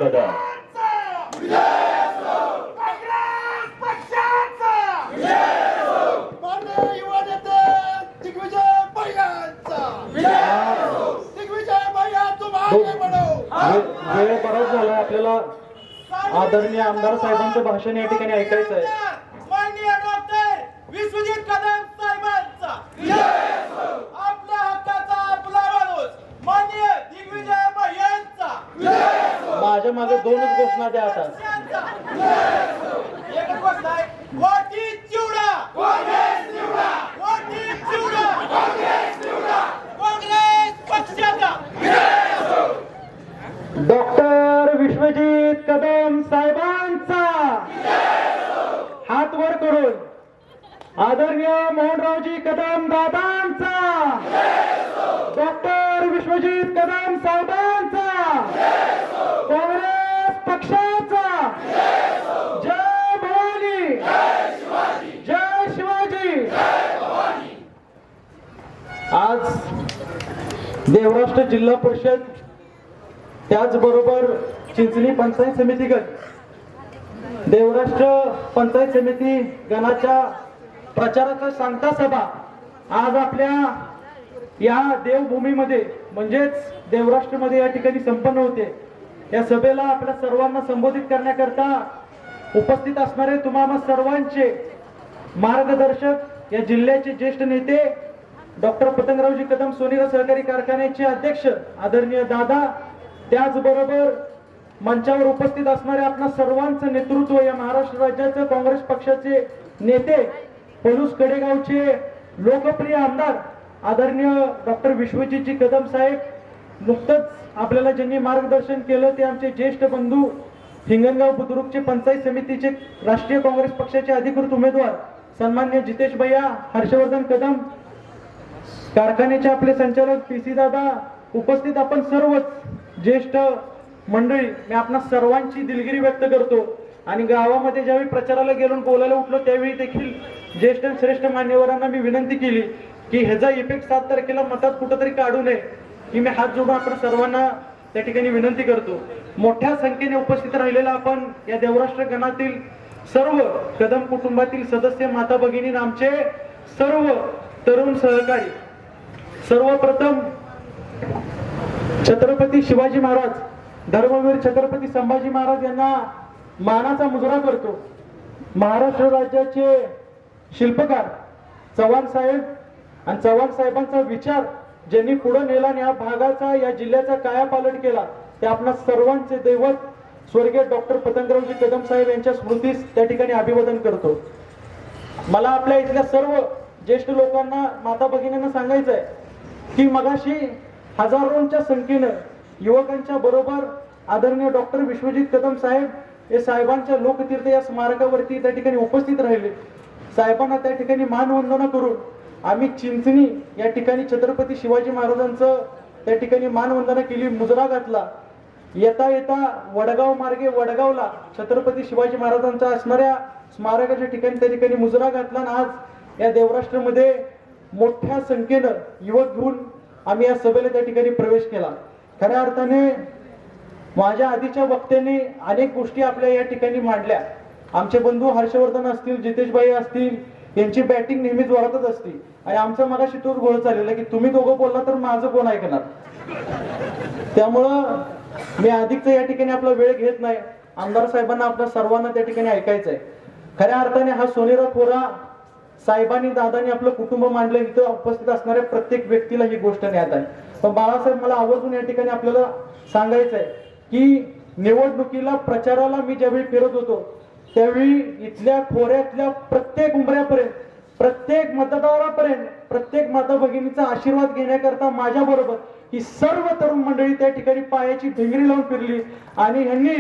कदम वेळ बराच झाला आपल्याला आदरणीय आमदार साहेबांचं भाषण या ठिकाणी ऐकायचं आहे. माननीय डॉक्टर विश्वजित कदम साहेबांचा आपल्या हक्काचा आपला माणूस माननीय दिग्विजय भैयांचा माझ्या मागे दोनच घोषणा द्या आता. एकच गोष्ट आहे, वाटी चिवडा वाटी चिवडा काँग्रेस पक्षाचा डॉक्टर विश्वजित कदम साहेबांचा हात वर करून आदरणीय मोहनरावजी कदम दादांचा डॉक्टर विश्वजित कदम साहेबांचा काँग्रेस पक्षाचा जय भवानी जय शिवाजी. आज देवराष्ट्र जिल्हा परिषद त्याचबरोबर चिंचणी पंचायत समितीगत देवराष्ट्र पंचायत समिती गणाच्या प्रचाराचा सांगता सभा आज आपल्या या देवभूमीमध्ये म्हणजेच देवराष्ट्रमध्ये या ठिकाणी संपन्न होते. या सभेला आपल्या सर्वांना संबोधित करण्याकरता उपस्थित असणारे तुम्हाला सर्वांचे मार्गदर्शक या जिल्ह्याचे ज्येष्ठ नेते डॉक्टर पतंगरावजी कदम सोनेरा सहकारी कारखान्याचे अध्यक्ष आदरणीय दादा, त्याचबरोबर मंचावर उपस्थित असणारे आपल्या सर्वांचं नेतृत्व या महाराष्ट्र राज्याचे काँग्रेस पक्षाचे नेते पलूस कडेगावचे लोकप्रिय आमदार आदरणीय डॉक्टर विश्वजितजी कदम साहेब, नुकतंच आपल्याला ज्यांनी मार्गदर्शन केलं ते आमचे ज्येष्ठ बंधू हिंगणगाव बुद्रुकचे पंचायत समितीचे राष्ट्रीय काँग्रेस पक्षाचे अधिकृत उमेदवार सन्मान्य जितेश भैया हर्षवर्धन कदम, कारखान्याचे आपले संचालक पीसी दादा, उपस्थित आपण सर्वच ज्येष्ठ मंडळी, मी आपणा सर्वांची दिलगिरी व्यक्त करतो. आणि गावामध्ये ज्यावेळी प्रचाराला गेलो बोलायला उठलो त्यावेळी देखील ज्येष्ठ श्रेष्ठ मान्यवरांना मी विनंती केली की ह्याचा इफेक्ट 7 तारखेला मतात कुठंतरी काढू नये, की मी हात जोडून आपण सर्वांना त्या ठिकाणी विनंती करतो. मोठ्या संख्येने उपस्थित राहिलेला आपण या देवराष्ट्र गणातील सर्व कदम कुटुंबातील सदस्य, माता भगिनी, आमचे सर्व तरुण सहकारी, सर्वप्रथम छत्रपती शिवाजी महाराज, धर्मवीर छत्रपती संभाजी महाराज यांना मानाचा मुजरा करतो. महाराष्ट्र राज्याचे शिल्पकार चव्हाण साहेब आणि चव्हाण साहेबांचा विचार ज्यांनी पुढे नेला आणि या भागाचा या जिल्ह्याचा कायापालट केला ते आपल्या सर्वांचे दैवत स्वर्गीय डॉक्टर पतंगरावजी कदम साहेब यांच्या स्मृतीस त्या ठिकाणी अभिवादन करतो. मला आपल्या इथल्या सर्व ज्येष्ठ लोकांना, माता भगिनींना सांगायचं आहे की मगाशी हजारोंच्या संख्येनं युवकांच्या बरोबर आदरणीय डॉक्टर विश्वजित कदम साहेब हे साहेबांच्या लोकतीर्थ या स्मारकावरती त्या ठिकाणी उपस्थित राहिले. साहेबांना त्या ठिकाणी मानवंदना करून आम्ही चिंचणी या ठिकाणी छत्रपती शिवाजी महाराजांचं त्या ठिकाणी मानवंदना केली, मुजरा घातला. येता येता वडगाव मार्गे वडगावला छत्रपती शिवाजी महाराजांच्या असणाऱ्या स्मारकाच्या ठिकाणी त्या ठिकाणी मुजरा घातला. आणि आज या देवराष्ट्रामध्ये मोठ्या संख्येनं युवक घेऊन आम्ही या सभेला त्या ठिकाणी प्रवेश केला. खऱ्या अर्थाने माझ्या आधीच्या वक्त्यांनी अनेक गोष्टी आपल्या या ठिकाणी मांडल्या. आमचे बंधू हर्षवर्धन असतील, जितेशभाई असतील, यांची बॅटिंग नेहमी जोरातच असते. आणि आमचा मगाशी तोच गोळ चाललेला की तुम्ही दोघं बोलला तर माझं कोण ऐकणार. त्यामुळं मी अधिकच या ठिकाणी आपला वेळ घेत नाही. आमदार साहेबांना आपल्या सर्वांना त्या ठिकाणी ऐकायचं आहे. खऱ्या अर्थाने हा सोनेरा खोरा साहेबांनी, दादांनी आपलं कुटुंब मांडलं. इथं उपस्थित असणाऱ्या प्रत्येक व्यक्तीला ही गोष्ट ज्ञात आहे. पण बाळासाहेब, मला आवर्जून या ठिकाणी आपल्याला सांगायचं आहे की निवडणुकीला प्रचाराला मी ज्यावेळी फिरत होतो त्यावेळी इथल्या खोऱ्यातल्या प्रत्येक उंबऱ्यापर्यंत, प्रत्येक मतदारापर्यंत, प्रत्येक माता भगिनीचा आशीर्वाद घेण्याकरता माझ्या बरोबर ही सर्व तरुण मंडळी त्या ठिकाणी पायाची भिंगरी लावून फिरली. आणि ह्यांनी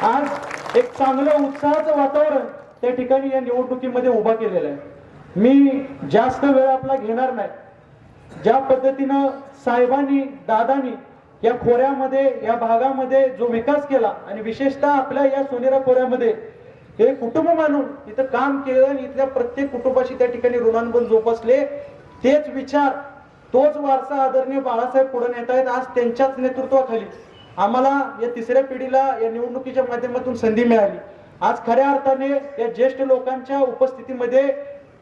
आज एक चांगलं उत्साहाचं वातावरण त्या ठिकाणी या निवडणुकीमध्ये उभा केलेलं आहे. मी जास्त वेळ आपला घेणार नाही. ज्या पद्धतीनं साहेबांनी, दादांनी या खोऱ्यामध्ये, या भागामध्ये जो विकास केला आणि विशेषतः आपल्या या सोनेरा खोऱ्यामध्ये हे कुटुंब मानून इथं काम केलं आणि इथल्या प्रत्येक कुटुंबाशी त्या ठिकाणी ऋणानुबंध जोपासले, तेच विचार, तोच वारसा आदरणीय बाळासाहेब पुढे नेत आहेत. आज त्यांच्याच नेतृत्वाखाली आम्हाला या तिसऱ्या पिढीला या निवडणुकीच्या माध्यमातून संधी मिळाली. आज खऱ्या अर्थाने या ज्येष्ठ लोकांच्या उपस्थितीमध्ये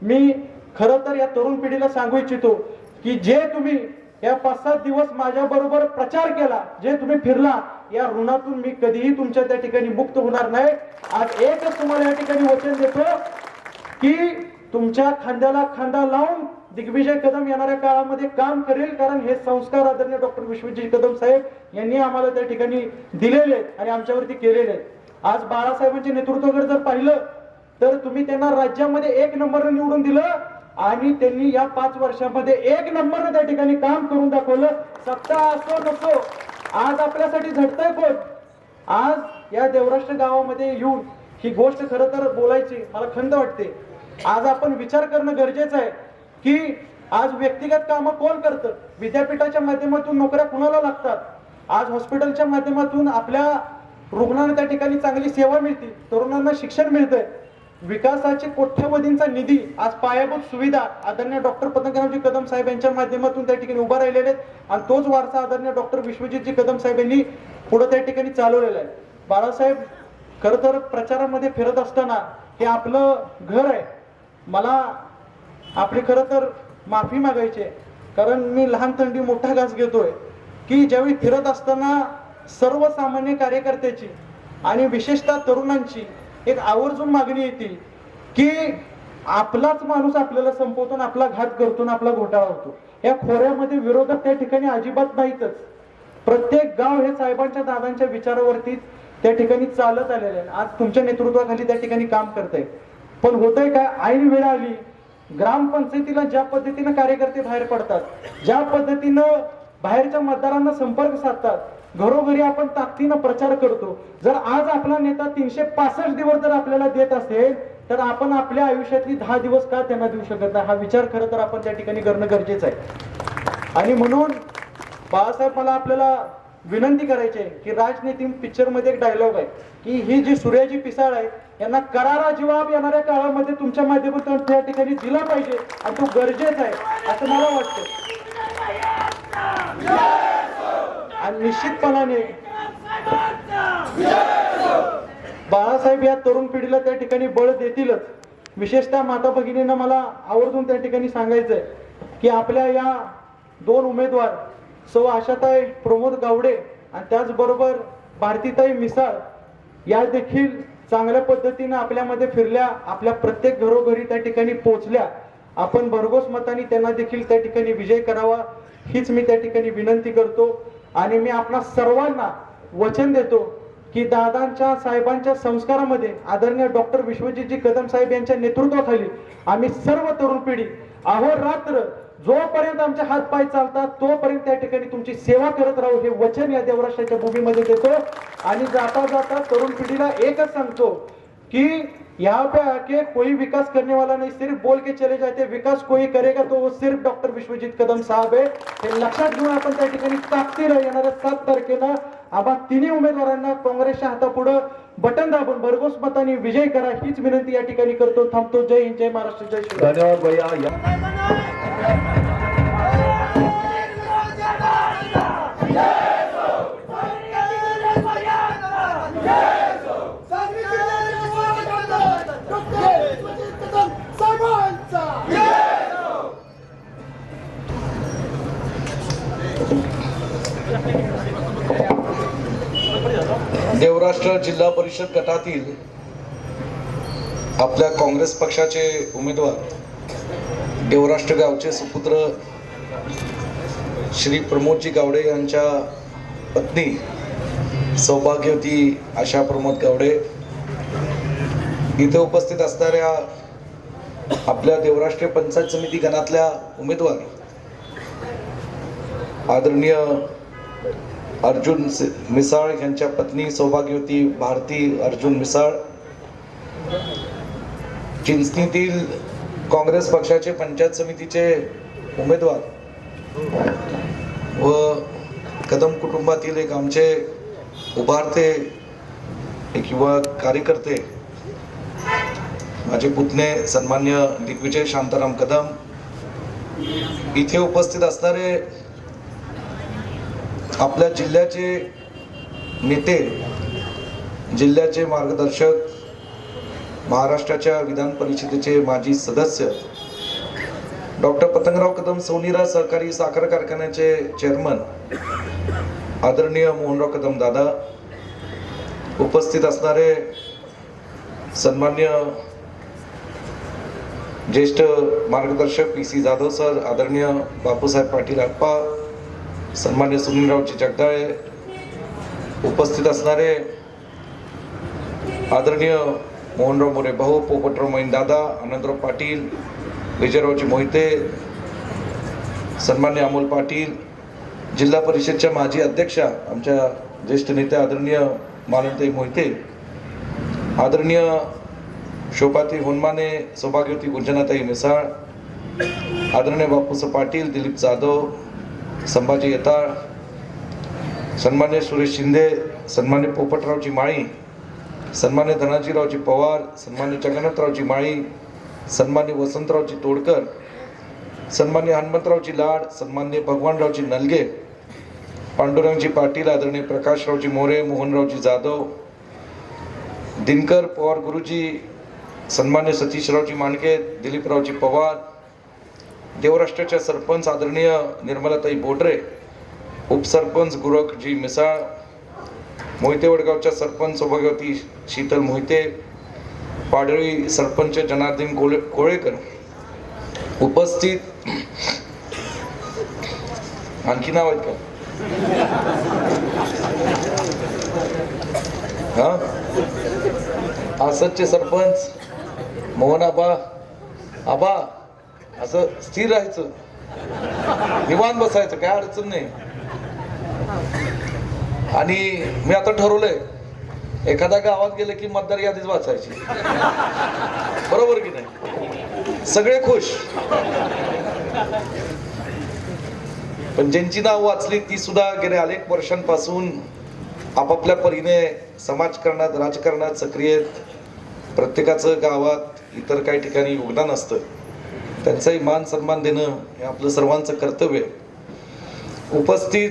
मी खरं तर या तरुण पिढीला सांगू इच्छितो की जे तुम्ही या 5-7 दिवस माझ्या बरोबर प्रचार केला, जे तुम्ही फिरला, या ऋणातून मी कधीही तुमच्या त्या ठिकाणी मुक्त होणार नाही. आज एकच तुम्हाला या ठिकाणी वचन देतो की तुमच्या खांद्याला खांदा लावून दिग्विजय कदम येणाऱ्या काळामध्ये काम करेल, कारण हे संस्कार आदरणीय डॉक्टर विश्वजित कदम साहेब यांनी आम्हाला त्या ठिकाणी दिलेले आहेत आणि आमच्यावरती केलेले आहेत. आज बाळासाहेबांचे नेतृत्वाकडे जर पाहिलं तर तुम्ही त्यांना राज्यामध्ये 1 नंबरनं निवडून दिलं आणि त्यांनी या 5 वर्षामध्ये 1 नंबरनं त्या ठिकाणी काम करून दाखवलं. सत्ता असो नसो, आज आपल्यासाठी झटतंय कोण? आज या देवराष्ट्र गावामध्ये येऊन ही गोष्ट खरं तर बोलायची मला खंत वाटते. आज आपण विचार करणं गरजेचं आहे की आज व्यक्तिगत कामं कोण करतं? विद्यापीठाच्या माध्यमातून नोकऱ्या कुणाला लागतात? आज हॉस्पिटलच्या माध्यमातून आपल्या रुग्णांना त्या ठिकाणी चांगली सेवा मिळते, तरुणांना शिक्षण मिळतंय. विकासाचे कोट्यवधींचा निधी, आज पायाभूत सुविधा आदरणीय डॉक्टर पतंगरावजी कदम साहेब यांच्या माध्यमातून त्या ठिकाणी उभा राहिलेले आहेत आणि तोच वारसा आदरणीय डॉक्टर विश्वजितजी कदम साहेब यांनी पुढे त्या ठिकाणी चालवलेला आहे. बाळासाहेब खरं तर प्रचारामध्ये फिरत असताना हे आपलं घर आहे. मला आपली खरं तर माफी मागायची आहे, कारण मी लहान थंडी मोठा घास घेतोय की ज्यावेळी फिरत असताना सर्वसामान्य कार्यकर्त्याची आणि विशेषतः तरुणांची एक आवर्जून मागणी येते की आपलाच माणूस आपल्याला संपवतो, आपला घात करतो, आपला घोटाळा होतो. या खोऱ्यामध्ये विरोधक त्या ठिकाणी अजिबात नाहीतच. प्रत्येक गाव हे साहेबांच्या दादांच्या विचारावरती त्या ठिकाणी चालत आलेले आहे. आज तुमच्या नेतृत्वाखाली त्या ठिकाणी काम करताय. पण होतंय काय, ऐन वेळ आली ग्रामपंचायतीला ज्या पद्धतीनं कार्यकर्ते बाहेर पडतात, ज्या पद्धतीनं बाहेरच्या मतदारांना संपर्क साधतात, घरोघरी आपण ताकदीनं प्रचार करतो. जर आज आपला नेता 365 दिवस जर आपल्याला देत असेल तर आपण आपल्या आयुष्यातली 10 दिवस का त्यांना देऊ शकत नाही? हा विचार खरं तर आपण त्या ठिकाणी करणं गरजेचं आहे. आणि म्हणून बाळासाहेब मला आपल्याला विनंती करायची आहे की राजनीती पिक्चर मध्ये एक डायलॉग आहे की ही जी सूर्याची पिसाळ आहे यांना करारा जवाब येणाऱ्या काळामध्ये तुमच्या माध्यमातून त्या ठिकाणी दिला पाहिजे आणि तो गरजेचा आहे असं मला वाटतं. आणि निश्चितपणाने बाळासाहेब या तरुण पिढीला त्या ठिकाणी बळ देतीलच. विशेषतः माता भगिनींना मला आवर्जून त्या ठिकाणी सांगायचंय की आपल्या या 2 उमेदवार सौ आशाताई प्रमोद गावडे आणि त्याचबरोबर भारतीताई मिसाळ या देखील चांगल्या पद्धतीनं आपल्यामध्ये फिरल्या, आपल्या प्रत्येक घरोघरी त्या ठिकाणी पोहोचल्या. आपण भरघोस मताने त्यांना देखील त्या ठिकाणी विजय करावा हीच मी त्या ठिकाणी विनंती करतो. आणि मी आपणा सर्वांना वचन देतो की दादांच्या साहेबांच्या संस्कारामध्ये आदरणीय डॉक्टर विश्वजितजी कदम साहेब यांच्या नेतृत्वाखाली आम्ही सर्व तरुण पिढी अहोरात्र जोपर्यंत आमचे हात पाय चालतात तोपर्यंत त्या ठिकाणी तुमची सेवा करत राहू हे वचन या देवराष्ट्राच्या भूमीमध्ये देतो. आणि जाता जाता तरुण पिढीला एकच सांगतो कि यहाँ पे आके कोई विकास करने वाला नहीं, सिर्फ बोल के चले जाते, विकास कोई करेगा तो वो सिर्फ डॉक्टर विश्वजित कदम साहेब आहे. हे लक्षात घेऊन आपण त्या ठिकाणी ताकदीनं येणाऱ्या 7 तारखेला आम्हा 3 उमेदवारांना काँग्रेसच्या हातापुढे बटन दाबून भरघोस मताने विजय करा हीच विनंती या ठिकाणी करतो. थांबतो. जय हिंद, जय महाराष्ट्र, जय शिवराय. धन्यवाद भैया. देवराष्ट्र जिल्हा परिषद गटातील आपल्या काँग्रेस पक्षाचे उमेदवार देवराष्ट्र गावचे सुपुत्र श्री प्रमोदजी गावडे यांच्या पत्नी सौभाग्यवती आशा प्रमोद गावडे, इथे उपस्थित असणाऱ्या आपल्या देवराष्ट्रीय पंचायत समिती गणातल्या उमेदवार आदरणीय अर्जुन मिसाळ यांच्या पत्नी सौभाग्यवती भारती अर्जुन मिसाळ, चिंचणीतील काँग्रेस पक्षाचे पंचायत समितीचे उमेदवार व कदम कुटुंबातील एक आमचे उभारते एक युवा कार्यकर्ते माझे पुतणे सन्मान्य दिग्विजय शांताराम कदम, इथे उपस्थित असणारे आपल्या जिल्ह्याचे नेते, जिल्ह्याचे मार्गदर्शक, महाराष्ट्राच्या विधान परिषदेचे माजी सदस्य, डॉक्टर पतंगराव कदम सोनीरा सहकारी साखर कारखान्याचे चेअरमन आदरणीय मोहनराव कदम दादा, उपस्थित असणारे सन्मान्य ज्येष्ठ मार्गदर्शक PC जाधव सर, आदरणीय बापूसाहेब पाटील आप्पा, सन्मान्य सुनीलरावजी जगदाळे, उपस्थित असणारे आदरणीय मोहनराव मोरे भाऊ, पोपटराव मैन दादा, आनंदराव पाटील, विजयरावजी मोहिते, सन्मान्य अमोल पाटील, जिल्हा परिषदच्या माजी अध्यक्षा आमच्या ज्येष्ठ नेत्या आदरणीय मालनताई मोहिते, आदरणीय शोभाताई होनमाने, सौभाग्यवती गुंजनाताई मिसाळ, आदरणीय बापूस पाटील, दिलीप जाधव, संभाजी येताळ, सन्मान्य सुरेश शिंदे, सन्मान्य पोपटरावजी माळी, सन्मान्य धनाजीरावजी पवार, सन्मान्य जगन्नाथरावजी माळी, सन्मान्य वसंतरावजी तोडकर, सन्मान्य हनुमंतरावजी लाड, सन्मान्य भगवानरावजी नलगे, पांडुरंगजी पाटील, आदरणीय प्रकाशरावजी मोरे, मोहनरावजी जाधव, दिनकर पवार गुरुजी, सन्मान्य सतीशरावजी मांडके, दिलीपरावजी पवार, देवराष्ट्राच्या सरपंच आदरणीय निर्मलाताई बोडरे, उपसरपंच गुरखजी मिसाळ, मोहिते वडगावच्या सरपंच सौभाग्यवती शीतल मोहिते, पाडळी सरपंच जनार्दन कोळेकर, उपस्थित आणखी नाव आहेत का? हा, आसतचे सरपंच मोहन आबा, आबा असं स्थिर राहायचं, निवांत बसायचं, काय अडचण नाही. आणि मी आता ठरवलंय, एखाद्या गावात गेले की मतदार यादीच वाचायची, बरोबर की नाही? सगळे खुश. पण ज्यांची नाव वाचली ती सुद्धा गेल्या अनेक वर्षांपासून आपापल्या परीने समाजकारणात, राजकारणात सक्रिय आहेत. प्रत्येकाचं गावात इतर काही ठिकाणी योगदान असतं, त्यांचाही मान सन्मान देणं हे आपलं सर्वांचं कर्तव्य आहे. उपस्थित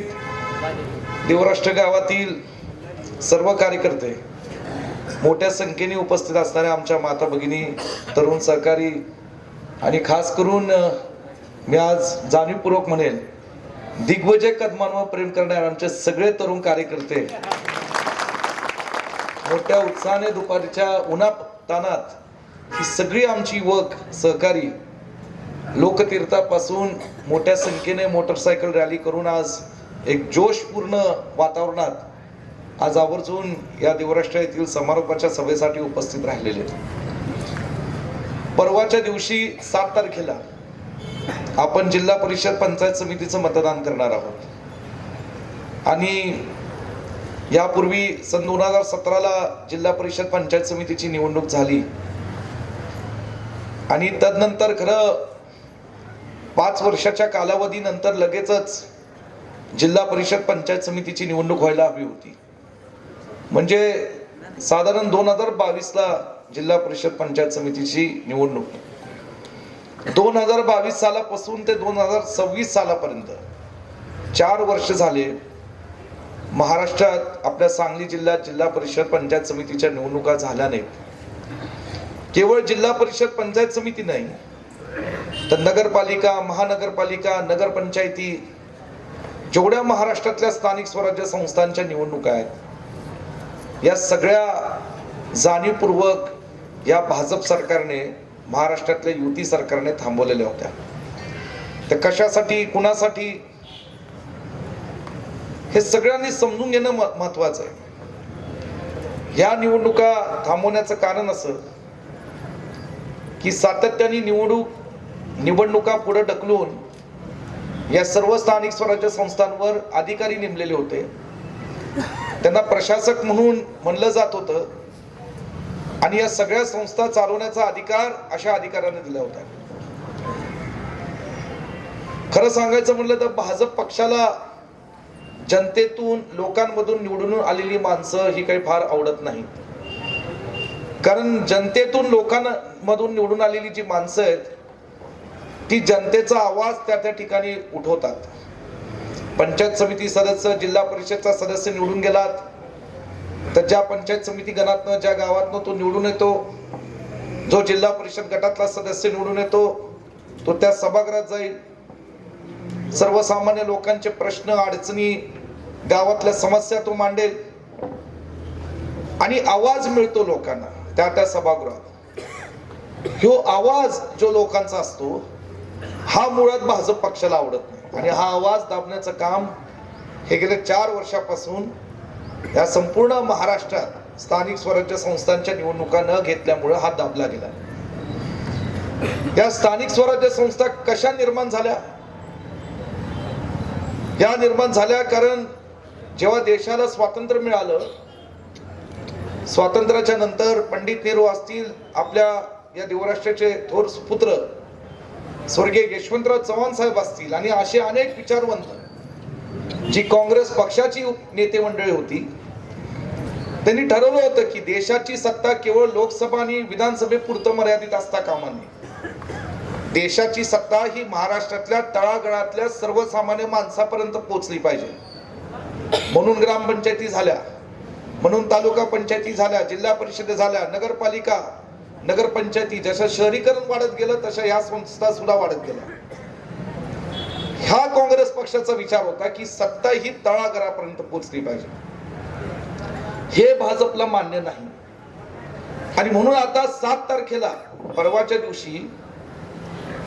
देवराष्ट्र गावातील सर्व कार्यकर्ते, मोठ्या संख्येने उपस्थित असणाऱ्या आमच्या माता भगिनी, तरुण सहकारी आणि खास करून मी आज जाणीवपूर्वक म्हणेल दिग्विजय कदमांवर प्रेम करणारे आमचे सगळे तरुण कार्यकर्ते मोठ्या उत्साहाने दुपारच्या उन्हातानात ही सगळी आमची युवक सहकारी लोकतीर्थापासून मोठ्या संख्येने मोटरसायकल रॅली करून आज एक जोशपूर्ण वातावरणात आज आवर्जून या देवराष्ट्र येथील समारोपाच्या सभेसाठी उपस्थित राहिलेले. परवाच्या दिवशी 7 तारखेला आपण जिल्हा परिषद पंचायत समितीचं मतदान करणार आहोत आणि यापूर्वी सन 2017ला जिल्हा परिषद पंचायत समितीची निवडणूक झाली आणि तदनंतर खरं 5 वर्षाच्या कालावधीनंतर लगेचच जिल्हा परिषद पंचायत समितीची निवडणूक व्हायला हवी होती. म्हणजे साधारण 2022ला जिल्हा परिषद पंचायत समितीची निवडणूक, 2022 सालापासून ते 2026 सालापर्यंत 4 वर्ष झाले महाराष्ट्रात आपल्या सांगली जिल्ह्यात जिल्हा परिषद पंचायत समितीच्या निवडणुका झाल्या नाहीत. केवळ जिल्हा परिषद पंचायत समिती नाही तर नगरपालिका, महानगरपालिका, नगरपंचायती, जेवढ्या महाराष्ट्रातल्या स्थानिक स्वराज्य संस्थांच्या निवडणुका आहेत या सगळ्या जाणीवपूर्वक या भाजप सरकारने, महाराष्ट्रातल्या युती सरकारने थांबवलेल्या होत्या. त्या कशासाठी, कुणासाठी हे सगळ्यांनी समजून घेणं महत्वाचं आहे. या निवडणुका थांबवण्याचं कारण असं की सातत्याने निवडणुका पुढे ढकलून या सर्व स्थानिक स्वराज्य संस्थांवर अधिकारी नेमलेले होते. त्यांना प्रशासक म्हणून म्हणलं जात होतं आणि या सगळ्या संस्था चालवण्याचा अधिकार अशा अधिकाऱ्यांना दिला होता. खरं सांगायचं म्हणलं तर भाजप पक्षाला जनतेतून, लोकांमधून निवडून आलेली माणसं ही काही फार आवडत नाहीत. कारण जनतेतून, लोकांमधून निवडून आलेली जी माणसं आहेत ती जनतेचा आवाज त्या ठिकाणी उठवतात. पंचायत समिती सदस्य, जिल्हा परिषदचा सदस्य निवडून गेलात तर ज्या पंचायत समिती गणातनं, ज्या गावातनं तो निवडून येतो, जो जिल्हा परिषद गटातला सदस्य निवडून येतो, तो त्या सभागृहात जाईल, सर्वसामान्य लोकांचे प्रश्न, अडचणी, गावातल्या समस्या तो मांडेल आणि आवाज मिळतो लोकांना त्या सभागृहात. ह्यो आवाज जो लोकांचा असतो हा मुळात भाजप पक्षाला आवडत नाही आणि हा आवाज दाबण्याचं काम हे गेल्या 4 वर्षापासून या संपूर्ण महाराष्ट्रात स्थानिक स्वराज्य संस्थांच्या निवडणुका न घेतल्यामुळे हा दाबला गेला. या स्थानिक स्वराज्य संस्था कशा निर्माण झाल्या? या निर्माण झाल्या कारण जेव्हा देशाला स्वातंत्र्य मिळालं, स्वातंत्र्याच्या नंतर पंडित नेहरू असतील, आपल्या या देवराष्ट्राचे थोर सुपुत्र स्वर्गीय यशवंतराव चव्हाण साहेब असतील आणि असे अनेक विचारवंत जी काँग्रेस पक्षाची नेते मंडळी होती, त्यांनी ठरवलं होतं की देशाची सत्ता केवळ लोकसभा आणि विधानसभेपुरतं मर्यादित असता कामा नये. देशाची सत्ता ही महाराष्ट्रातल्या तळागाळातल्या सर्वसामान्य माणसापर्यंत पोहोचली पाहिजे. म्हणून ग्रामपंचायती झाल्या, म्हणून तालुका पंचायती झाल्या, जिल्हा परिषद झाल्या, नगरपालिका, नगरपंचायती. जसं शहरीकरण वाढत गेलं तशा या संस्था सुद्धा वाढत गेल्या. ह्या काँग्रेस पक्षाचा विचार होता की सत्ता ही तळागाळापर्यंत पोहोचली पाहिजे. हे भाजपला मान्य नाही आणि म्हणून आता 7 तारखेला परवाच्या दिवशी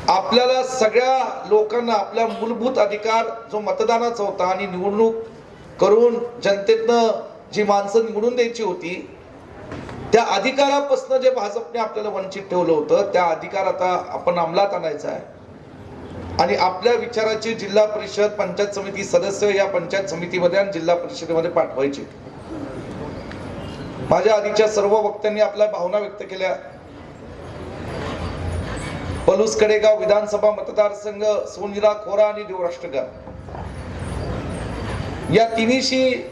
आपल्याला सगळ्या लोकांना आपला मूलभूत अधिकार जो मतदानाचा होता आणि निवडणूक करून जनतेतनं जी माणसं निवडून द्यायची होती, त्या अधिकारापासून जे भाजपने आपल्याला वंचित ठेवलं होतं, त्या अधिकार आता आपण अंमलात आणायचा आहे आणि आपल्या विचाराची जिल्हा परिषद, पंचायत समिती सदस्य या पंचायत समितीमध्ये आणि जिल्हा परिषदेमध्ये पाठवायची. माझ्या आधीच्या सर्व वक्त्यांनी आपल्या भावना व्यक्त केल्या. पलूस कडेगाव विधानसभा मतदारसंघ, सोनिरा खोरा आणि देवराष्ट्रगाव या तिन्हीशी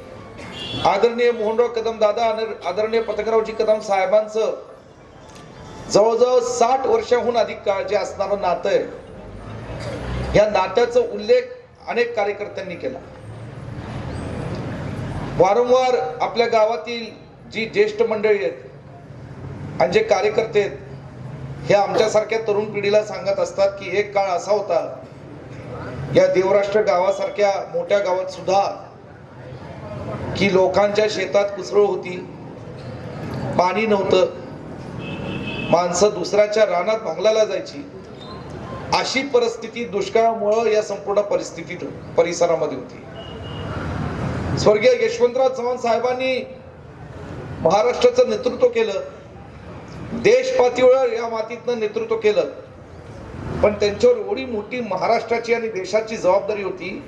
आदरणीय मोहनराव कदम दादा आणि आदरणीय पतंगरावजी कदम साहेबांचं जवळजवळ 60 वर्षाहून अधिक काळ जे असणारं नातं आहे, या नात्याचा उल्लेख अनेक कार्यकर्त्यांनी केला. वारंवार आपल्या गावातील जी ज्येष्ठ मंडळी आहेत आणि जे कार्यकर्ते आहेत, हे आमच्यासारख्या तरुण पिढीला सांगत असतात की एक काळ असा होता या देवराष्ट्र गावासारख्या मोठ्या गावात सुद्धा की लोकांच्या शेतात कुसळ होती, पाणी नव्हतं, माणसं दुसऱ्याच्या रानात भांगलाला जायची. अशी परिस्थिती दुष्काळामुळे या संपूर्ण परिसरामध्ये होती. स्वर्गीय यशवंतराव चव्हाण साहेबांनी महाराष्ट्राचं नेतृत्व केलं, देश पातळीवर या मातीतनं नेतृत्व केलं, पण त्यांच्यावर एवढी मोठी महाराष्ट्राची आणि देशाची जबाबदारी होती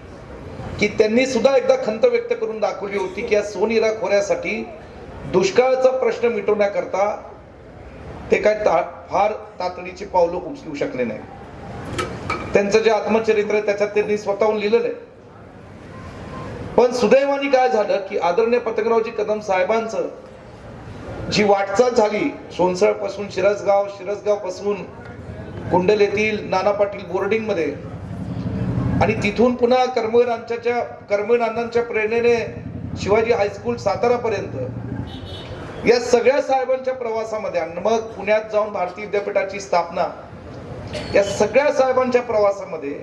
की त्यांनी सुद्धा एकदा खंत व्यक्त करून दाखवली होती की या सोनिरा खोऱ्यासाठी दुष्काळाचा प्रश्न मिटवण्याकरता ते काय फार तातडीची पावलं उचलू शकले नाही. त्यांचं जे आत्मचरित्र आहे त्याच्यात त्यांनी स्वतःहून लिहिलेलं आहे. पण सुदैवाने काय झालं की आदरणीय पतंगरावजी कदम साहेबांचं जी वाटचाल झाली सोनसळ पासून शिरसगाव, शिरसगाव पासून कुंडल येथील नाना पाटील बोर्डिंग मध्ये आणि तिथून पुन्हा कर्मवीर अण्णांच्या प्रेरणेने शिवाजी हायस्कूल सातारा पर्यंत, या सगळ्या साहेबांच्या प्रवासामध्ये आणि मग पुण्यात जाऊन भारतीय विद्यापीठाची स्थापना, या सगळ्या साहेबांच्या प्रवासामध्ये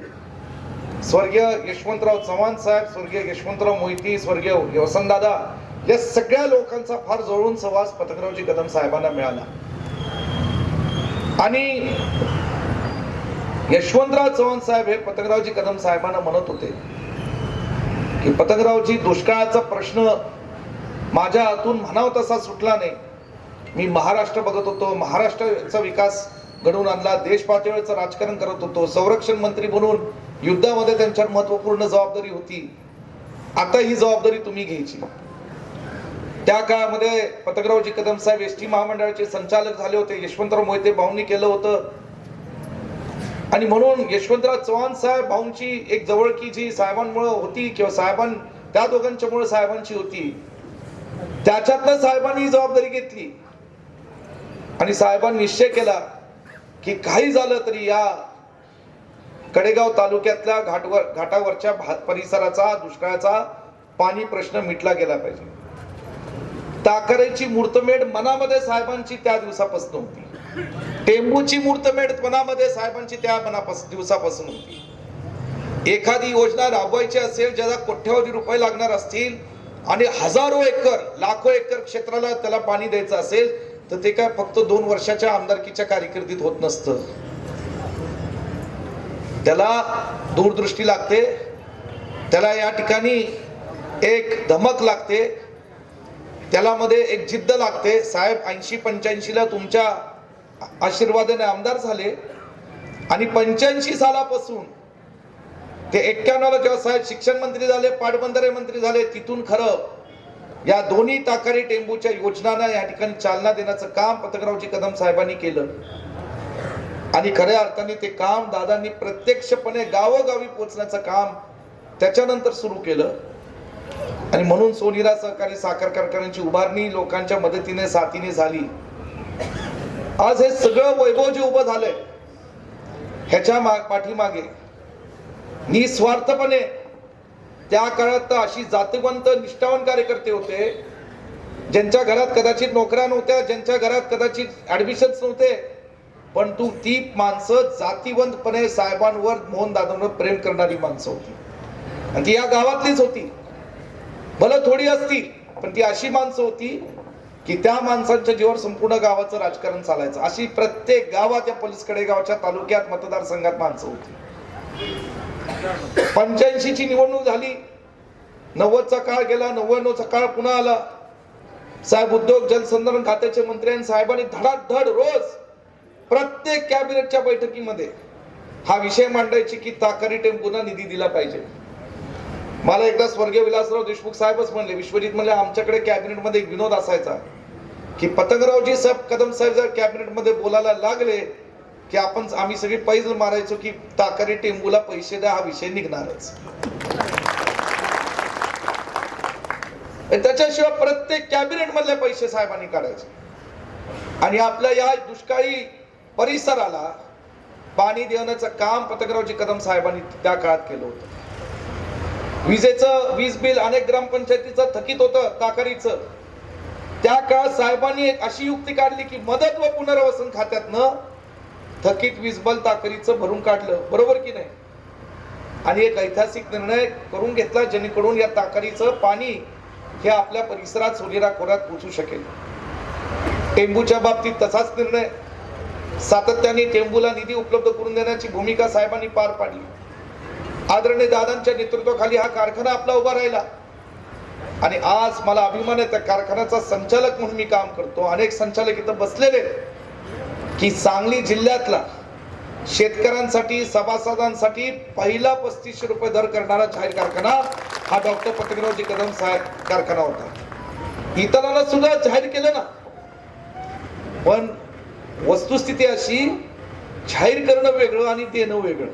स्वर्गीय यशवंतराव चव्हाण साहेब, स्वर्गीय यशवंतराव मोहिते, स्वर्गीय वसंतदादा, या सगळ्या लोकांचा फार जवळून सहवास पतंगरावजी कदम साहेबांना मिळाला. आणि यशवंतराव चव्हाण साहेब हे पतंगरावजी कदम साहेबांना म्हणत होते की पतंगरावजी, दुष्काळाचा प्रश्न माझ्या हातून म्हणावा तसा सुटला नाही. मी महाराष्ट्र बघत होतो, महाराष्ट्राचा विकास घडवून आणला, देश पातळीवरचं राजकारण करत होतो, संरक्षण मंत्री म्हणून युद्धामध्ये त्यांच्यावर महत्वपूर्ण जबाबदारी होती. आता ही जबाबदारी तुम्ही घ्यायची. त्या काळामध्ये पतंगरावजी कदम साहेब एसटी महामंडळाचे संचालक झाले होते, यशवंतराव मोहिते भाऊंनी केलं होतं. आणि म्हणून यशवंतराव चव्हाण साहेब भाऊंची एक जवळकी जी साहेबांमुळे होती किंवा त्या दोघांच्यामुळे साहेबांची होती, त्याच्यातनं साहेबांनी ही जबाबदारी घेतली आणि साहेबांनी निश्चय केला की काही झालं तरी या कडेगाव तालुक्यातल्या घाटावरच्या परिसराचा दुष्काळाचा पाणी प्रश्न मिटला गेला पाहिजे. ताकरेची मुहूर्तमेढ मनामध्ये साहेबांची त्या दिवसापासून होती. टेंबूची मुहूर्तमेढ मनामध्ये साहेबांची त्या दिवसापासून होती. एखादी योजना राबवायची असेल ज्याला कोट्यवधी रुपये लागणार असतील आणि हजारो एकर लाखो एकर क्षेत्राला त्याला पाणी द्यायचं असेल तर ते काय फक्त 2 वर्षाच्या आमदारकीच्या कारकिर्दीत होत नसतं. त्याला दूरदृष्टी लागते, त्याला या ठिकाणी एक धमक लागते, त्याला मध्ये एक जिद्द लागते. साहेब 80-85 ला तुमच्या आशीर्वादाने आमदार झाले आणि 85 सालापासून ते 91 ला जेव्हा साहेब शिक्षण मंत्री झाले, पाटबंधारे मंत्री झाले, तिथून खरं या दोन्ही ताकारी टेंबूच्या योजनांना या ठिकाणी चालना देण्याचं काम पतंगरावजी कदम साहेबांनी केलं. आणि खऱ्या अर्थाने ते काम दादांनी प्रत्यक्षपणे गावोगावी पोहोचण्याचं काम त्याच्यानंतर सुरू केलं. आणि म्हणून सोनिरा सहकारी साखर कारखान्याची उभारणी लोकांच्या मदतीने साथीने झाली. आज हे सगळं वैभव जे उभं झालंय ह्याच्या पाठीमागे निस्वार्थपणे त्या काळात अशी जातीवंत निष्ठावान कार्यकर्ते होते ज्यांच्या घरात कदाचित नोकऱ्या नव्हत्या, ज्यांच्या घरात कदाचित ऍडमिशन्स नव्हते, पण ती माणसं जातीवंतपणे साहेबांवर मोहन दादांवर प्रेम करणारी माणसं होती. आणि ती या गावातलीच होती. भलं थोडी असती पण ती अशी माणसं होती की त्या माणसांच्या जीवावर संपूर्ण गावाचं राजकारण चालायचं. अशी प्रत्येक गावात या पलीकडे गावच्या तालुक्यात मतदारसंघात माणसं होती. 85 ची निवडणूक झाली, 90 चा काळ गेला, 99 चा काळ पुन्हा आला. साहेब उद्योग जलसंधारण खात्याचे मंत्री आणि साहेबांनी धडाधड रोज प्रत्येक कॅबिनेटच्या बैठकीमध्ये हा विषय मांडायची की ताकारी टेंबूंना निधी दिला पाहिजे. मला एकदा स्वर्गीय विलासराव देशमुख साहेबच म्हणले, विश्वजित म्हणले आमच्याकडे कॅबिनेटमध्ये एक विनोद असायचा की पतंगरावजी साहेब कदम साहेब जर कॅबिनेटमध्ये बोलायला लागले की आम्ही सगळी पैज मारायचो की ताकारी टेंबूला पैसे द्या, हा विषय निघणारच. त्याच्याशिवाय प्रत्येक कॅबिनेट मधले पैसे साहेबांनी काढायचे. आणि आपल्या या दुष्काळी परिसराला पाणी देण्याचं काम पतंगरावजी कदम साहेबांनी त्या काळात केलं होतं. वीज बिल अनेक ग्रामपंचायतीचं थकीत होतं ताकारीचं. त्या काळात साहेबांनी एक अशी युक्ती काढली की मदत व पुनर्वसन खात्यातनं थकीत वीज बिल ताकारीचं भरून काढलं. बरोबर की नाही? आणि एक ऐतिहासिक निर्णय करून घेतला जेणेकरून या ताकारीचं पाणी हे आपल्या परिसरात सोनेरा खोऱ्यात पोहोचू शकेल. टेंबूच्या बाबतीत तसाच निर्णय, सातत्याने टेंबूला निधी उपलब्ध करून देण्याची भूमिका साहेबांनी पार पाडली. आदरणीय दादांच्या नेतृत्वाखाली हा कारखाना आपला उभा राहिला. आणि आज मला अभिमान आहे त्या कारखान्याचा संचालक म्हणून मी काम करतो. अनेक संचालक इथं बसलेले की सांगली जिल्ह्यातला शेतकऱ्यांसाठी सभासदांसाठी पहिला 3500 रुपये दर करणारा जाहीर कारखाना हा डॉक्टर पतंगरावजी कदम साहेब कारखाना होता. इतरांना सुद्धा जाहीर केलं ना, पण वस्तुस्थिती अशी जाहीर करणं वेगळं आणि देणं वेगळं.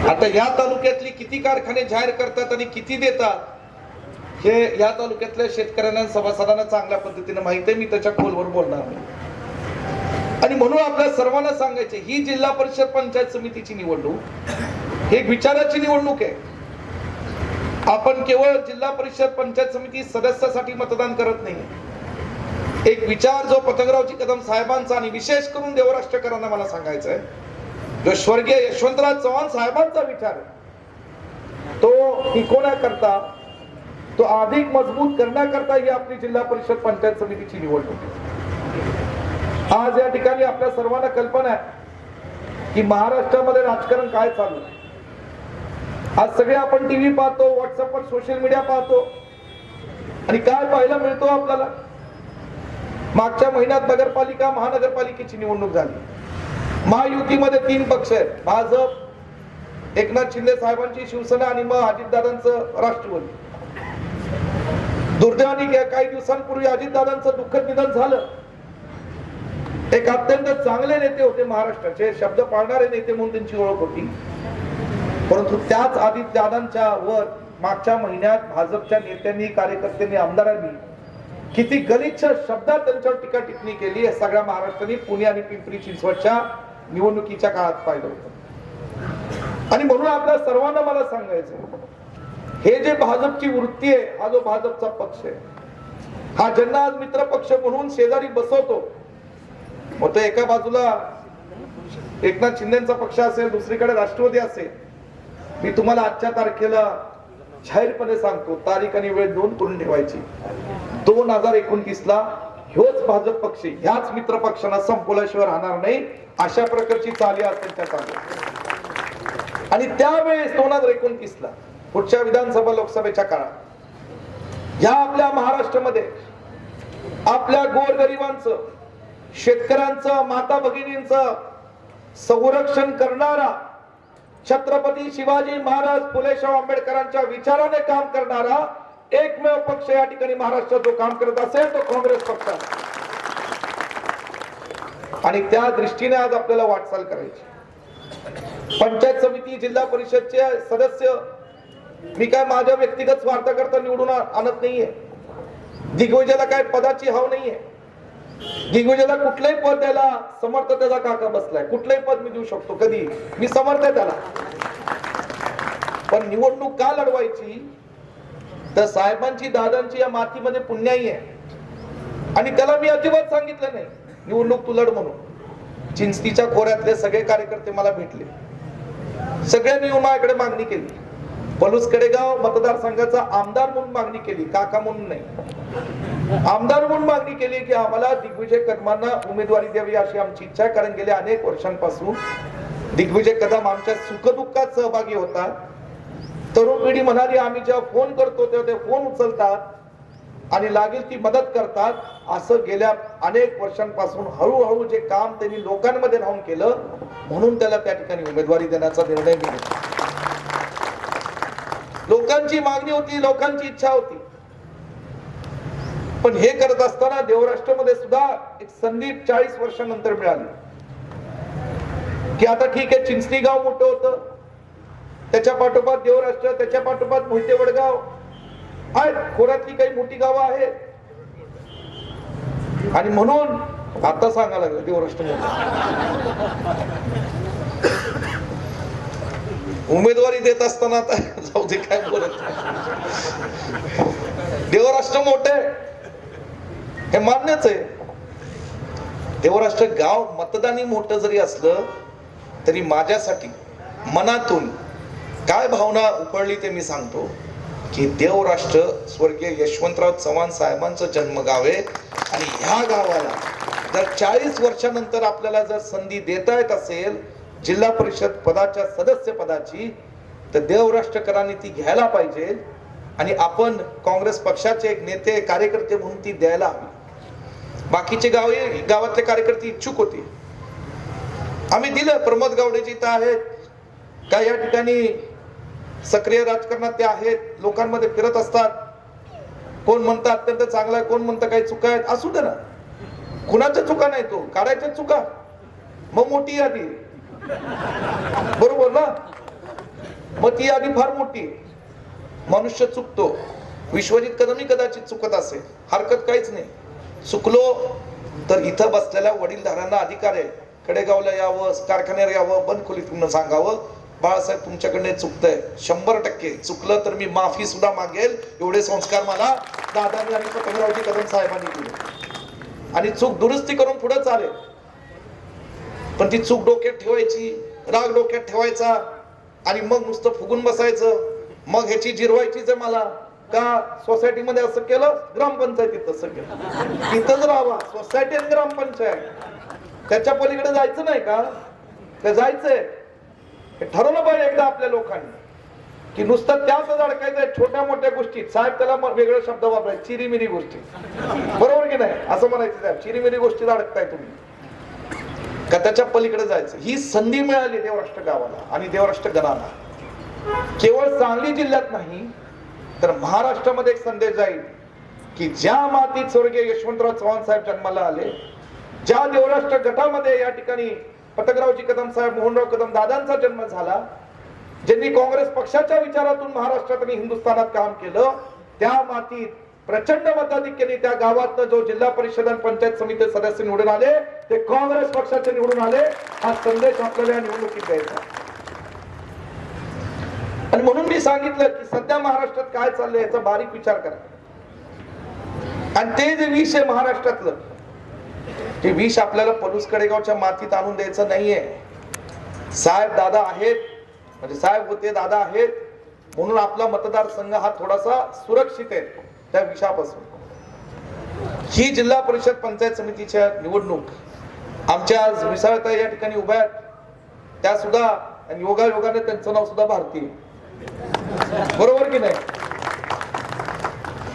आता या तालुक्यातली किती कारखाने जाहीर करतात आणि किती देतात हे या तालुक्यातल्या शेतकऱ्यांना सभासदांना चांगल्या पद्धतीने माहिती आहे. मी त्याच्या खोलवर बोलणार नाही. आणि म्हणून आपल्या सर्वांना सांगायचे ही जिल्हा परिषद पंचायत समितीची निवडणूक ही एक विचाराची निवडणूक आहे. आपण केवळ जिल्हा परिषद पंचायत समिती सदस्यासाठी मतदान करत नाही. एक विचार जो पतंगरावजी कदम साहेबांचा आणि विशेष करून देवराष्ट्रकरांना मला सांगायचा आहे, जो स्वर्गीय यशवंतराव चव्हाण साहेबांचा विचार आहे, तो टिकवण्याकरता, तो अधिक मजबूत करण्याकरता ही आपली जिल्हा परिषद पंचायत समितीची निवडणूक आहे. आज या ठिकाणी आपल्या सर्वांना कल्पना आहे की महाराष्ट्रामध्ये राजकारण काय चालू आहे. आज सगळे आपण टीव्ही पाहतो, व्हॉट्सअपवर सोशल मीडिया पाहतो आणि काय पाहायला मिळतो आपल्याला. मागच्या महिन्यात नगरपालिका महानगरपालिकेची निवडणूक झाली. महायुतीमध्ये 3 पक्ष आहेत, भाजप, एकनाथ शिंदे साहेबांची शिवसेना आणि मग अजितदादांचं राष्ट्रवादी. दुर्दैवाने काही दिवसांपूर्वी अजितदादांचं दुःखद निधन झालं. एक अत्यंत चांगले नेते होते, महाराष्ट्राचे शब्द पाळणारे नेते म्हणून त्यांची ओळख होती. परंतु त्याच अजितदादांच्या वर मागच्या महिन्यात भाजपच्या नेत्यांनी, कार्यकर्त्यांनी, आमदारांनी किती गलिच्छ शब्दात त्यांच्यावर टीका टिप्पणी केली हे सगळ्या महाराष्ट्राने पुणे आणि पिंपरी चिंचवडच्या निवडणुकीच्या काळात पाहिलं होतं. आणि म्हणून आपल्या सर्वांना मला सांगायचं हे जे भाजपची वृत्ती आहे, हा जो भाजपचा पक्ष आहे, हा ज्यांना आज मित्र पक्ष म्हणून शेजारी बसवतो, मग तो एका बाजूला एकनाथ शिंदेचा पक्ष असेल, दुसरीकडे राष्ट्रवादी असेल. मी तुम्हाला आजच्या तारखेला जाहीरपणे सांगतो, तारीख आणि वेळ नोंद करून ठेवायची. 2029ला ह्योच भाजप पक्ष ह्याच मित्र पक्षांना संपवल्याशिवाय राहणार नाही, अशा प्रकारची चाली असेल त्या चालू. आणि त्यावेळेस 2029ला पुढच्या विधानसभा लोकसभेच्या काळात ह्या आपल्या महाराष्ट्रामध्ये आपल्या गोरगरिबांचं, शेतकऱ्यांचं, माता भगिनींचं संरक्षण करणारा, छत्रपती शिवाजी महाराज, फुले शाहू आंबेडकरांच्या विचाराने काम करणारा एकमेव पक्ष या ठिकाणी महाराष्ट्रात जो काम करत असेल तो काँग्रेस पक्ष आहे. आणि त्या दृष्टीने आज आपल्याला वाटचाल करायची. पंचायत समिती, जिल्हा परिषदचे सदस्य मी काय माझ्या व्यक्तिगत स्वार्थाकरता निवडून आणत नाहीये. दिग्विजयला काय पदाची हाव नाहीये. दिग्विजयला कुठलंही पद द्यायला समर्थ त्याचा काका बसलाय. कुठलंही पद मी देऊ शकतो, कधी मी समर्थ आहे त्याला. पण निवडणूक का लढवायची, तर साहेबांची, दादांची या मातीमध्ये पुण्याई आहे. आणि त्याला मी अजिबात सांगितलं नाही निवडणूक तू लढ म्हणून. चिंचणीच्या खोऱ्यातले सगळे कार्यकर्ते मला भेटले, सगळ्यांनी येऊन माझ्याकडे मागणी केली. पलूस कडेगाव मतदारसंघाचा आमदार म्हणून मागणी केली, काका म्हणून नाही, आमदार म्हणून मागणी केली की आम्हाला दिग्विजय कदमांना उमेदवारी द्यावी अशी आमची इच्छा आहे. कारण गेल्या अनेक वर्षांपासून दिग्विजय कदम आमच्या सुखदुःखात सहभागी होतात. तरुण पिढी म्हणाली आम्ही जेव्हा फोन करतो तेव्हा ते फोन उचलतात आणि लागेल ती मदत करतात. असं गेल्या अनेक वर्षांपासून हळूहळू जे काम त्यांनी लोकांमध्ये राहून केलं, म्हणून त्याला त्या ठिकाणी उमेदवारी देण्याचा निर्णय मी घेतला. लोकांची मागणी होती, लोकांची इच्छा होती. पण हे करत असताना देवराष्ट्रामध्ये सुद्धा एक संधी 40 वर्षांनंतर मिळाली की आता ठीक आहे, चिंचणी गाव मोठं होतं, त्याच्या पाठोपाठ देवराष्ट्र, त्याच्या पाठोपाठ मोहिते वडगाव आहेत, खोऱ्यातली काही मोठी गावं आहेत. आणि म्हणून आता सांगायला लागलं देवराष्ट्र उमेदवारी देत असताना आता जाऊ दे काय बोलत. देवराष्ट्र मोठे हे मान्यच आहे. देवराष्ट्र गाव मतदानी मोठं जरी असलं तरी माझ्यासाठी मनातून काय भावना उपळली ते मी सांगतो की देवराष्ट्र स्वर्गीय यशवंतराव चव्हाण साहेबांचं जन्मगाव आहे. आणि ह्या गावाला जर 40 वर्षानंतर आपल्याला जर संधी देता येत असेल जिल्हा परिषद पदाच्या सदस्य पदाची, तर देवराष्ट्रकरांनी ती घ्यायला पाहिजे. आणि आपण काँग्रेस पक्षाचे एक नेते, कार्यकर्ते म्हणून ती द्यायला हवी. बाकीचे गावातले कार्यकर्ते इच्छुक होते, आम्ही दिलं. प्रमोद गावडेजी तर आहेत, काय या ठिकाणी सक्रिय राजकारणात ते आहेत, लोकांमध्ये फिरत असतात. कोण म्हणतं अत्यंत चांगला आहे, कोण म्हणतं काही चुका आहेत. असू दे ना, कुणाच्या चुका नाही, तो काढायच्या चुका. मग मोठी यादी, बरोबर ना, मग ती यादी फार मोठी. मनुष्य चुकतो, विश्वजित कदमही कदाचित चुकत असेल, हरकत काहीच नाही. चुकलो तर इथं बसलेल्या वडीलधाऱ्यांना अधिकार आहे, कडेगावला यावं, कारखान्यावर यावं, बंद खोलीतून सांगावं बाळासाहेब तुमच्याकडे चुकतंय. 100% चुकलं तर मी माफी सुद्धा मागेल. एवढे संस्कार मला दादांनी आणि पतंगरावजी कदम साहेबांनी दिले. आणि चूक दुरुस्ती करून पुढे चालेल. पण ती चूक डोक्यात ठेवायची, राग डोक्यात ठेवायचा आणि मग नुसतं फुगून बसायचं, मग ह्याची जिरवायचीच आहे मला. का सोसायटीमध्ये असं केलं, ग्रामपंचायतीत तसं केलं, तिथंच राहावा. सोसायटी आणि ग्रामपंचायत, त्याच्या पलीकडे जायचं नाही का? ते जायचंय. हे ठरवलं पाहिजे एकदा आपल्या लोकांनी की नुसतं त्याच अडकायचंय छोट्या मोठ्या गोष्टीत. साहेब त्याला वेगळे शब्द वापरायचे, चिरीमिरी गोष्टी, बरोबर की नाही? असं म्हणायचं साहेब, चिरीमिरी गोष्टीत अडकताय तुम्ही, का त्याच्या पलीकडे जायचं. ही संधी मिळाली देवराष्ट्र गावाला आणि देवराष्ट्र गणाला. केवळ सांगली जिल्ह्यात नाही तर महाराष्ट्रामध्ये एक संदेश जाईल की ज्या मातीत स्वर्गीय यशवंतराव चव्हाण साहेब जन्माला आले, ज्या देवराष्ट्र गटामध्ये या ठिकाणी पतंगरावजी कदम साहेब, मोहनराव कदम दादांचा जन्म झाला, ज्यांनी काँग्रेस पक्षाच्या विचारातून महाराष्ट्रात आणि हिंदुस्थानात काम केलं, त्या मातीत प्रचंड मताधिक्याने त्या गावात जो जिल्हा परिषद आणि पंचायत समिती सदस्य निवडून आले ते काँग्रेस पक्षाचे निवडून आले. हा संदेश आपल्याला या निवडणुकीत द्यायचा. आणि म्हणून मी सांगितलं की सध्या महाराष्ट्रात काय चाललंय याचा बारीक विचार करा. आणि ते जे विष आहे महाराष्ट्रातलं, ते विष आपल्याला पलूस कडेगावच्या मातीत आणून द्यायचं नाहीये. साहेब दादा आहेत, म्हणजे साहेब होते दादा आहेत, म्हणून आपला मतदारसंघ हा थोडासा सुरक्षित आहे त्या विषापासून. ही जिल्हा परिषद पंचायत समितीच्या निवडणूक आमच्या आज विसाळताई या ठिकाणी उभ्या आहेत, त्या सुद्धा योगायोगाने त्यांचं नाव सुद्धा भारतीय, बरोबर की नाही.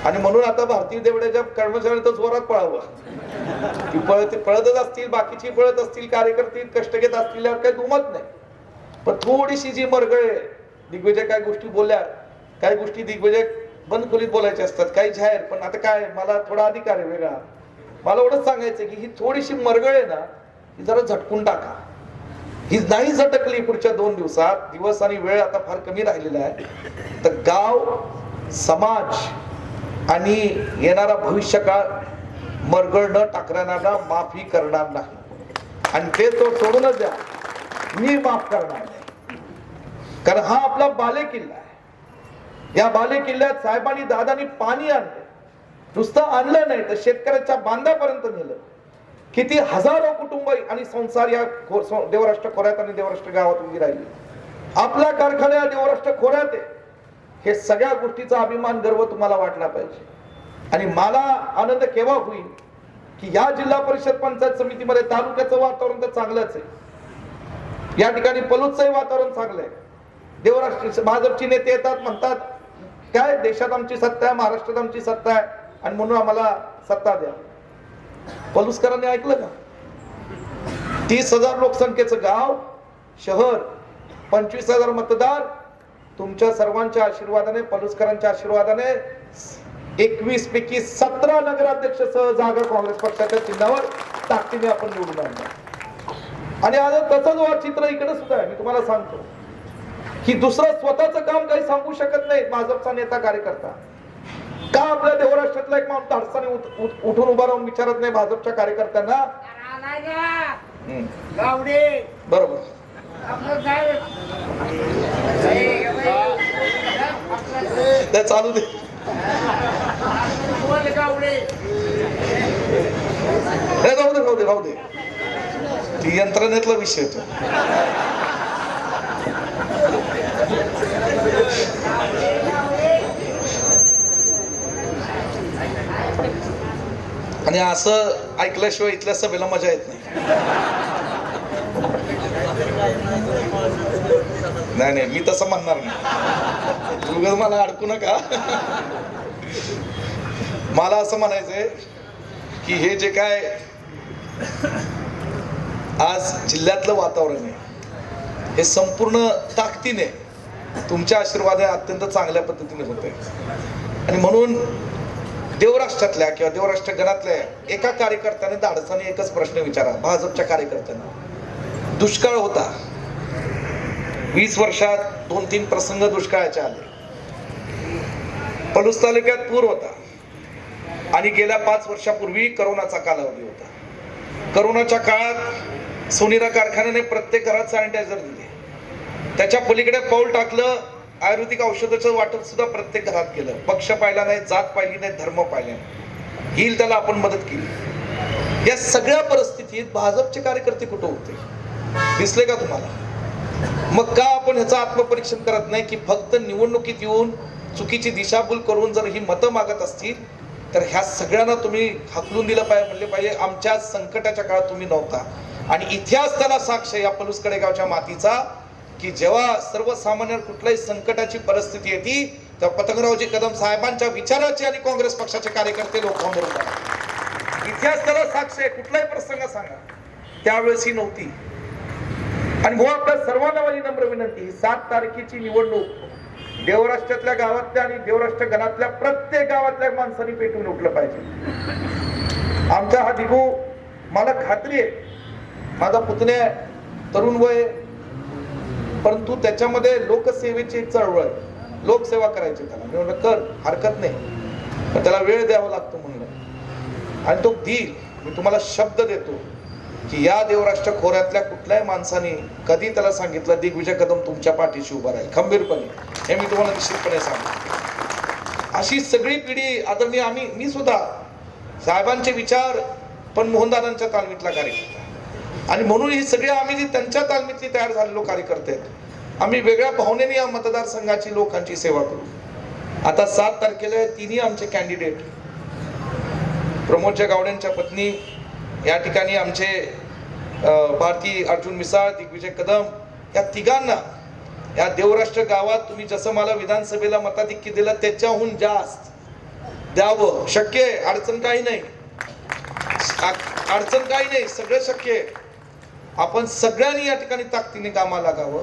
आणि म्हणून आता भारतीय देवड्याच्या कर्मचाऱ्यांनी तर जोरात पळावं. पळतच असतील, बाकीची पळत असतील, कार्यकर्ते कष्ट घेत असतील, यावर काही दुमत नाही. पण थोडीशी जी मरगळ आहे, दिग्विजय काय गोष्टी बोलल्या, काही गोष्टी दिग्विजय बंद खोलीत बोलायच्या असतात, काही जाहीर. पण आता काय, मला थोडा अधिकार आहे वेगळा. मला एवढंच सांगायचं की ही थोडीशी मरगळ आहे ना, ही जरा झटकून टाका. ही नाही झटकली पुढच्या 2 दिवसात, दिवस आणि वेळ आता फार कमी राहिलेला आहे, तर गाव, समाज आणि येणारा भविष्यकाळ मरगळ न टाकणाऱ्यांना माफी करणार नाही. आणि ते तो सोडूनच द्या, मी माफ करणार नाही. कारण हा आपला बालेकिल्ला आहे. या बालेकिल्ल्यात साहेबांनी दादानी पाणी आणलं, नुसतं आणलं नाही तर शेतकऱ्याच्या बांधापर्यंत नेलं. किती हजारो कुटुंब आणि संसार या देवराष्ट्र खोऱ्यात आणि देवराष्ट्र गावात उभी राहिली. आपला कारखाना या देवराष्ट्र खोऱ्यात आहे. हे सगळ्या गोष्टीचा अभिमान, गर्व तुम्हाला वाटला पाहिजे. आणि मला आनंद केव्हा होईल की या जिल्हा परिषद पंचायत समितीमध्ये तालुक्याचं वातावरण तर चांगलंच आहे, या ठिकाणी पलूसचंही वातावरण चांगलं आहे. देवराष्ट्र भाजपची नेते येतात, म्हणतात काय देशात आमची सत्ता आहे, महाराष्ट्रात आमची सत्ता आहे आणि म्हणून आम्हाला सत्ता द्या. पलुसकरांनी ऐकलं का? 30,000 लोकसंख्येचं गाव, शहर, 25,000 मतदार, तुमच्या सर्वांच्या आशीर्वादाने, पलुसकरांच्या आशीर्वादाने 21 पैकी 17 नगराध्यक्ष सह जागा काँग्रेस पक्षाच्या चिन्हावर ताकदीने आपण निवडून आणलं. आणि आज तसंच चित्र इकडे सुद्धा आहे. मी तुम्हाला सांगतो की दुसरं स्वतःचं काम काही सांगू शकत नाही भाजपचा नेता कार्यकर्ता. का आपल्या देवराष्ट्रातला एक माणूस धाडसाने उठून उभा राहून विचारत नाही भाजपच्या कार्यकर्त्यांना? बरोबर. ते चालू दे. राहू दे. ती यंत्रणेतला विषय तो. आणि असं ऐकल्याशिवाय इथल्या सभेला मजा येत नाही. नाही, मी तसं म्हणणार नाही. मला अडकू नका. मला असं म्हणायचंय की हे जे काय आज जिल्ह्यातलं वातावरण आहे, हे संपूर्ण ताकदीने तुमच्या आशीर्वादाने अत्यंत चांगल्या पद्धतीने होत आहे. आणि म्हणून देवराष्ट्रातल्या किंवा देवराष्ट्र गणातल्या एका कार्यकर्त्याने धाडसाने एकच प्रश्न विचारा भाजपच्या कार्यकर्त्यांना. दुष्काळ होता, 20 वर्षात 2-3 प्रसंग दुष्काळाचे आले. पलूस तालुक्यात पूर होता आणि गेल्या 5 वर्षापूर्वी करोनाचा कालावधी होता. करोनाच्या काळात सोनीरा कारखान्याने प्रत्येक घरात सॅनिटायझर दिले. त्याच्या पलीकडे पाऊल टाकलं, आयुर्वेदिक औषधाचं वाटप सुद्धा प्रत्येक घरात केलं. पक्ष पाहिला नाही, जात पाहिली नाही, धर्म पाहिला नाही, येईल त्याला आपण मदत केली. या सगळ्या परिस्थितीत भाजपचे कार्यकर्ते कुठे होते दिसले का तुम्हाला? मग का आपण ह्याचं आत्मपरीक्षण करत नाही की फक्त निवडणुकीत येऊन चुकीची दिशाभूल करून जर ही मतं मागत असतील तर ह्या सगळ्यांना तुम्ही हाकलून दिलं पाहिजे, म्हणले पाहिजे आमच्या संकटाच्या काळात तुम्ही नव्हता. आणि इतिहास त्याला साक्ष या पलूस कडेगावच्या मातीचा की जेव्हा सर्वसामान्य कुठल्याही संकटाची परिस्थिती येते तेव्हा पतंगरावजी कदम साहेबांच्या विचाराचे आणि काँग्रेस पक्षाचे कार्यकर्ते लोकांबरोबर होतात. इतिहास त्याला साक्ष आहे. कुठलाही प्रसंग सांगा, त्यावेळेस ही नव्हती. आणि म्हणून आपल्या सर्वांना माझी नम्र विनंती, 7 तारखेची निवडणूक देवराष्ट्रातल्या गावातल्या आणि देवराष्ट्र गणातल्या प्रत्येक गावातल्या माणसांनी पेटून उठलं पाहिजे. आमचा हा दिगू, मला खात्री आहे माझा पुतण्या तरुण वय, परंतु त्याच्यामध्ये लोकसेवेची एक चळवळ आहे. लोकसेवा करायची त्याला. मी म्हणलं कर, हरकत नाही, पण त्याला वेळ द्यावा लागतो म्हणलं. आणि तो देईल. मी तुम्हाला शब्द देतो की या देवराष्ट्र खोऱ्यातल्या कुठल्याही माणसाने कधी त्याला सांगितलं दिग्विजय कदम तुमच्या पाठीशी उभा राहील खंबीरपणे, हे मी तुम्हाला निश्चितपणे सांगतो. अशी सगळी पिढी आदरणीय मी सुद्धा साहेबांचे विचार पण मोहनदादांच्या तालमीतला कार्यकर्ता, आणि म्हणून ही सगळी आम्ही जी त्यांच्या तालमीतली तयार झालेलो कार्यकर्ते आहेत, आम्ही वेगळ्या भावनेने या मतदारसंघाची लोकांची सेवा करू. आता 7 तारखेला तिन्ही आमचे कॅन्डिडेट, प्रमोदच्या गावड्यांच्या पत्नी या ठिकाणी आमचे भारती अर्जुन मिसाळ, दिग्विजय कदम, या तिघांना या देवराष्ट्र गावात तुम्ही जसं मला विधानसभेला मताधिक्य दिलं त्याच्याहून जास्त द्यावं. शक्य आहे, अडचण काही नाही, अडचण काही नाही, सगळं शक्य आहे. आपण सगळ्यांनी या ठिकाणी ताकदीने कामाला लागावं.